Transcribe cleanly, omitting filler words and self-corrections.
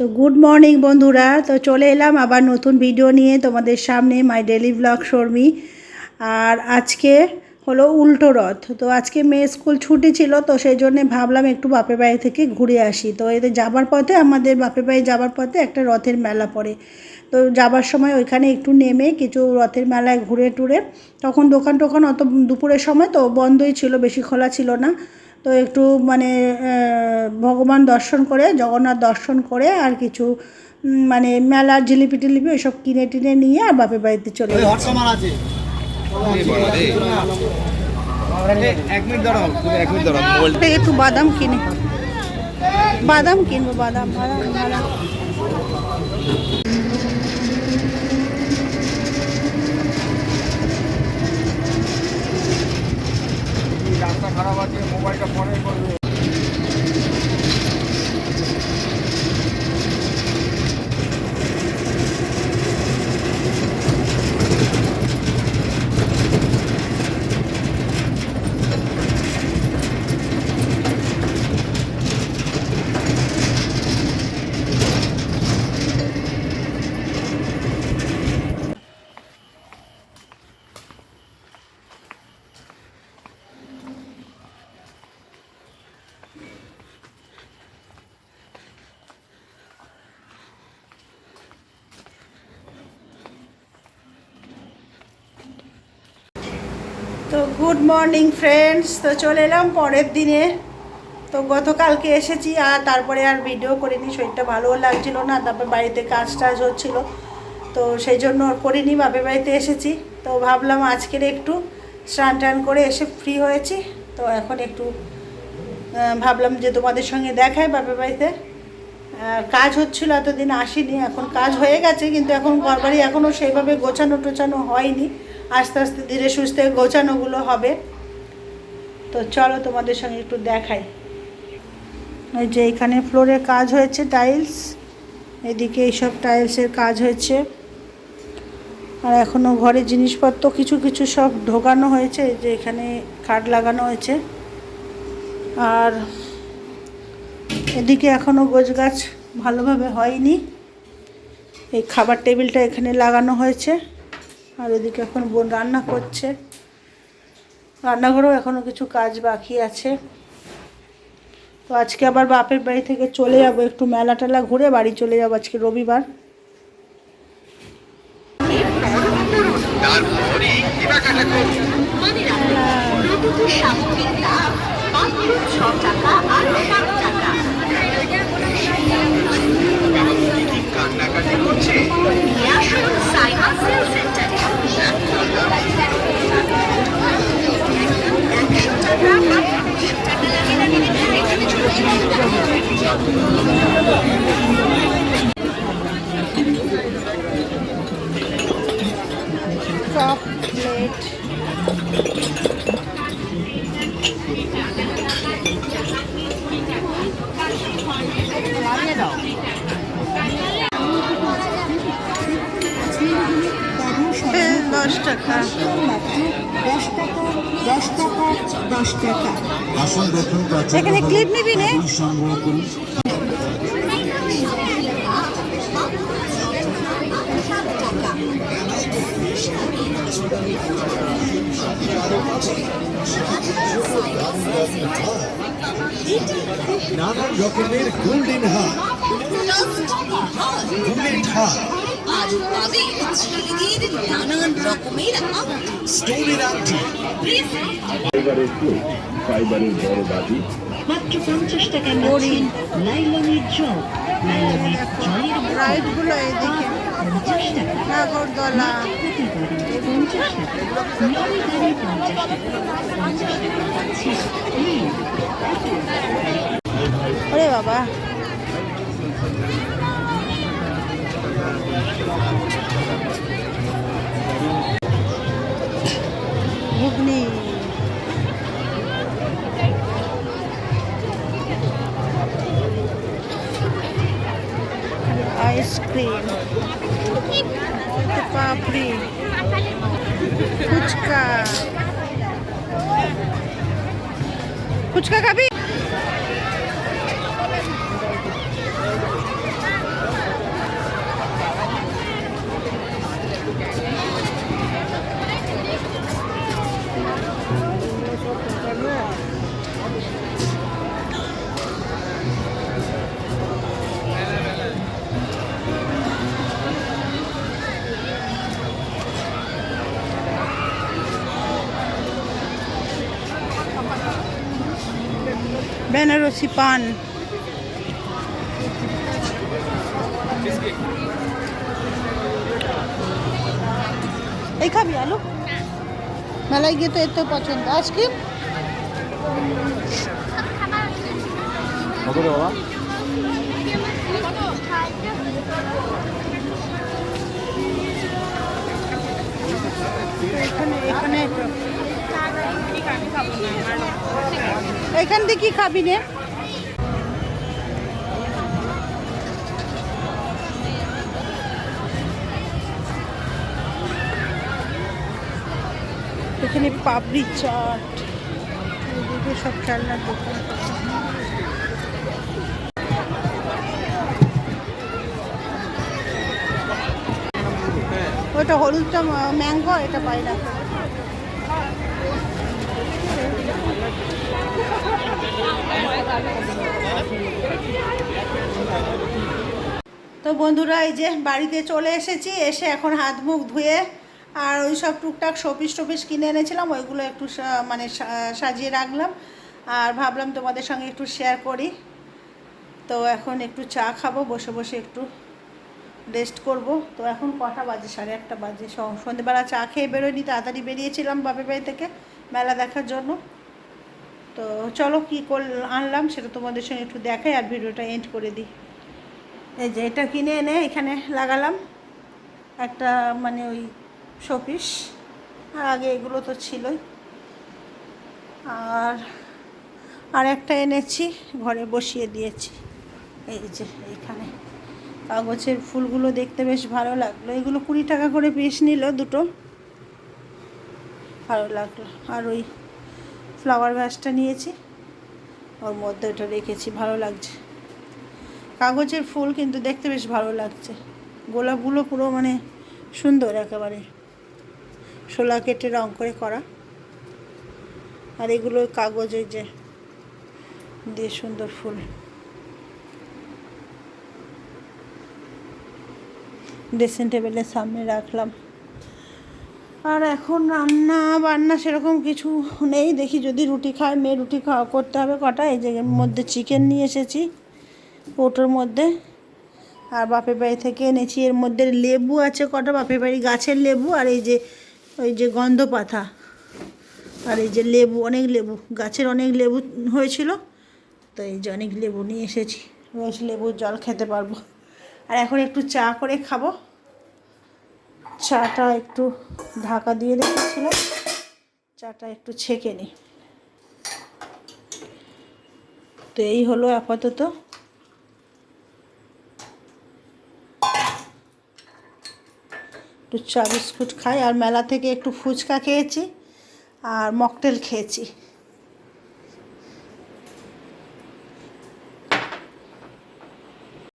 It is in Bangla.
তো গুড মর্নিং বন্ধুরা, তো চলে এলাম আবার নতুন ভিডিও নিয়ে তোমাদের সামনে, মাই ডেলি ব্লগ শর্মি। আর আজকে হলো উল্টো রথ। তো আজকে মেয়ে স্কুল ছুটি ছিল, তো সেই জন্যে ভাবলাম একটু বাপের বাড়ি থেকে ঘুরে আসি। তো এদের যাবার পথে, আমাদের বাপের বাড়ি যাবার পথে একটা রথের মেলা পড়ে। তো যাবার সময় ওইখানে একটু নেমে কিছু রথের মেলায় ঘুরে টুরে, তখন দোকান টোকান অত দুপুরের সময় তো বন্ধই ছিল, বেশি খোলা ছিল না। তো একটু মানে ভগবান দর্শন করে, জগন্নাথ দর্শন করে আর কিছু মানে মেলার জিলিপি টিলিপি ওইসব কিনে টিনে নিয়ে আর বাপের বাড়িতে চলে একটু বাদাম কিনে, বাদাম কিনবো, বাদাম বাদাম বাদাম। রাস্তা খারাপ আছে, মোবাইলটা পরে করবে। তো গুড মর্নিং ফ্রেন্ডস, তো চলে এলাম পরের দিনে। তো গতকালকে এসেছি আর তারপরে আর ভিডিও করিনি, শরীরটা ভালোও লাগছিল না, তারপর বাড়িতে কাজ টাজ হচ্ছিল, তো সেই জন্য করিনি, বাপের বাড়িতে এসেছি। তো ভাবলাম আজকের একটু স্নান টান করে এসে ফ্রি হয়েছি, তো এখন একটু ভাবলাম যে তোমাদের সঙ্গে দেখাই বাপের বাড়িতে। কাজ হচ্ছিলো, এতদিন আসিনি, এখন কাজ হয়ে গেছে, কিন্তু এখন ঘরবাড়ি এখনও সেইভাবে গোছানো টোছানো হয়নি, আস্তে আস্তে ধীরে সুস্থে গোছানোগুলো হবে। তো চলো তোমাদের সঙ্গে একটু দেখাই। ওই যে এখানে ফ্লোরে কাজ হয়েছে, টাইলস, এদিকে এইসব টাইলসের কাজ হয়েছে। আর এখনও ঘরে জিনিসপত্র কিছু কিছু সব ঢোকানো হয়েছে, যে এখানে খাট লাগানো হয়েছে। আর এদিকে এখনও গোছগাছ ভালোভাবে হয়নি, এই খাবার টেবিলটা এখানে লাগানো হয়েছে। আর এদিকে এখন বোন রান্না করছে, রান্নাঘরেও এখনও কিছু কাজ বাকি আছে। তো আজকে আবার বাপের বাড়ি থেকে চলে যাব, একটু মেলা টেলা ঘুরে বাড়ি চলে যাব, আজকে রবিবার। কান্নাকাটি করছে চকলেট, টাকা 10 টাকা 10 টাকা 10 টাকা। আসুন দেখুন এখানে ক্লিপ নিবি নে সংগ্রহ করুন। নানান রকমের গোল্ডেন হার, বুলেট হার, আর পাবে ছেলেদের নানান রকমের স্টোনের আংটি, ফাইবারের বড় বাটি মাত্র 50 টাকায় পাচ্ছেন লাইলনের জগ। লাইলনের জলের রাইডগুলো এদিকে 50 টাকা, নাগরদোলা, হাতি গাড়ি 50 টাকা, লরি গাড়ি 50 টাকা, 50 টাকা পাচ্ছেন ওরে বাবা। ঘুগনি, আইসক্রিম, পাপড়ি, ফুচকা, ফুচকা খাবি? বেনারসি পান। এই খাবি আলু? মেলায় গিয়ে তো এর তো পছন্দ। আইসক্রিম? কত রে বাবা? এখান থেকে কি খাবি নে? এখানে পাপড়ি চাট, এদিকে সব খেলনার দোকান। ওটা হলুদটা ম্যাঙ্গো, এটা পাইনা। তো বন্ধুরা, এই যে বাড়িতে চলে এসেছি, এসে এখন হাত মুখ ধুয়ে আর ওই সব টুকটাক শপিস টপিস কিনে এনেছিলাম, ওইগুলো একটু মানে সাজিয়ে রাখলাম আর ভাবলাম তোমাদের সঙ্গে একটু শেয়ার করি। তো এখন একটু চা খাবো, বসে বসে একটু রেস্ট করব। তো এখন কটা বাজে? 1:30 বাজে। সন্ধ্যেবেলা চা খেয়ে বেরোয়নি, তাড়াতাড়ি বেরিয়েছিলাম বাপের বাড়ি থেকে মেলা দেখার জন্য। তো চলো কী আনলাম সেটা তোমাদের সঙ্গে একটু দেখাই আর ভিডিওটা এন্ড করে দিই। এই যে এটা কিনে এনে এখানে লাগালাম একটা মানে ওই শোপিস, আর আগে এগুলো তো ছিলই। আর একটা এনেছি, ঘরে বসিয়ে দিয়েছি। এই যে এইখানে কাগজের ফুলগুলো দেখতে বেশ ভালো লাগলো। এগুলো 20 টাকা করে পিস নিল দুটো, ভালো লাগলো। আর ওই ফ্লাওয়ার ভাসটা নিয়েছি, ওর মধ্যে ওটা রেখেছি, ভালো লাগছে। কাগজের ফুল কিন্তু দেখতে বেশ ভালো লাগছে। গোলাপগুলো পুরো মানে সুন্দর, একেবারে শোলা কেটে রং করে করা। আর এগুলো কাগজের যে দিয়ে সুন্দর ফুল। ড্রেসিং টেবিলের সামনে রাখলাম। আর এখন রান্না বান্না সেরকম কিছু নেই, দেখি যদি রুটি খায়, মেয়ে রুটি করতে হবে কটা। এই যে মধ্যে চিকেন নিয়ে এসেছি ওটার মধ্যে, আর বাপের বাড়ি থেকে এনেছি। এর মধ্যে লেবু আছে কটা, বাপের বাড়ি গাছের লেবু, আর এই যে ওই যে গন্ধ পাতা, আর এই যে লেবু, অনেক লেবু, গাছের অনেক লেবু হয়েছিল, তো এই যে অনেক লেবু নিয়ে এসেছি। রোজ লেবুর জল খেতে পারবো। আর এখন একটু চা করে খাবো। চাটা একটু ঢাকা দিয়ে রেখেছিলাম, চাটা একটু ছেঁকে নিই। তো এই হলো আপাতত। একটু চা বিস্কুট খাই, আর মেলা থেকে একটু ফুচকা খেয়েছি আর মকটেল খেয়েছি।